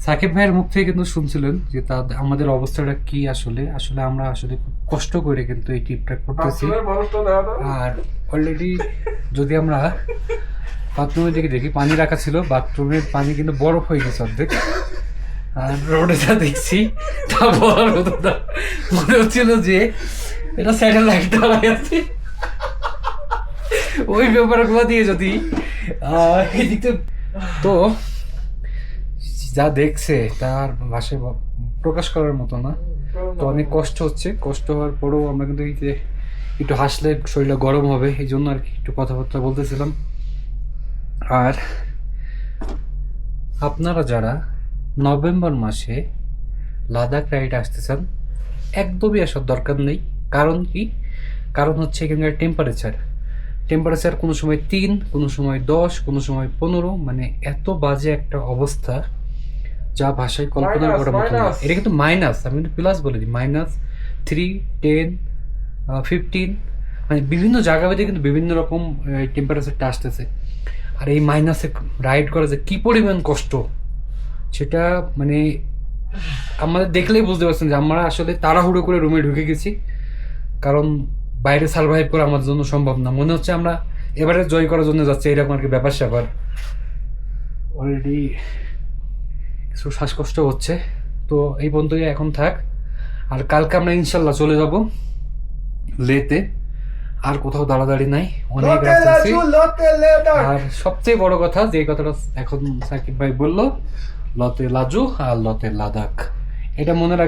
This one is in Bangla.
সাকিব ভাইয়ের মুখ থেকে কিন্তু শুনছিলেন যে আমাদের অবস্থাটা কি। আসলে আসলে আমরা আসলে খুব কষ্ট করে কিন্তু এই ট্রিপটা করতেছি। আর অলরেডি যদি আমরা বাথরুমের দিকে দেখি, পানি রাখা ছিল, বাথরুমের পানি কিন্তু বরফ হয়ে গেছে অর্ধেক। আর রোডে যা দেখছি তা বলার হতো না, মনে হচ্ছিল যে এটা স্যাটেলাইট দেওয়া আছে। ওই ব্যাপারগুলো দিয়ে যদি এদিকে তো যা দেখছে তার ভাষায় প্রকাশ করার মতো না। তো অনেক কষ্ট হচ্ছে, কষ্ট হওয়ার পরেও আমরা কিন্তু এই যে একটু হাসলে শরীরটা গরম হবে, এই জন্য আর কি একটু কথাবার্তা বলতেছিলাম। আর আপনারা যারা নভেম্বর মাসে লাদাখ রাইড আসতে চান, একদমই আসার দরকার নেই। কারণ কি? কারণ হচ্ছে এখানকার টেম্পারেচার কোনো সময় 3, কোনো সময় 10, কোনো সময় 15, মানে এত বাজে একটা অবস্থা যা ভাষায় কল্পনা করার মতো না। এটা কিন্তু মাইনাস, আমি কিন্তু প্লাস বলে দিই, -3, 10, 15, মানে বিভিন্ন জায়গাভেদে কিন্তু বিভিন্ন রকম টেম্পারেচারটা আসতেছে। আর এই মাইনাসে রাইড করা যে কী পরিমাণ কষ্ট, সেটা মানে আমাদের দেখলেই বুঝতে পারছেন যে আমরা আসলে তাড়াহুড়ো করে রুমে ঢুকে গেছি। কারণ বাইরে সার্ভাইভ করা আমাদের জন্য সম্ভব না। মনে হচ্ছে আমরা এবারে জয় করার জন্য যাচ্ছি, এরকম আর কি ব্যাপার স্যাপার। অলরেডি কিছু শ্বাসকষ্ট হচ্ছে। তো এই পর্যন্তই এখন থাক। আর কালকে আমরা ইনশাল্লাহ চলে যাব লেতে। আর কোথাও দাঁড়াদাঁড়ি নাই, অনেক রাস্তা আছে। আর সবচেয়ে বড় কথা, যে কথাটা এখন সাকিব ভাই বললো, লতে লাজু আর লতে লাদাখ, এটা মনে রাখ।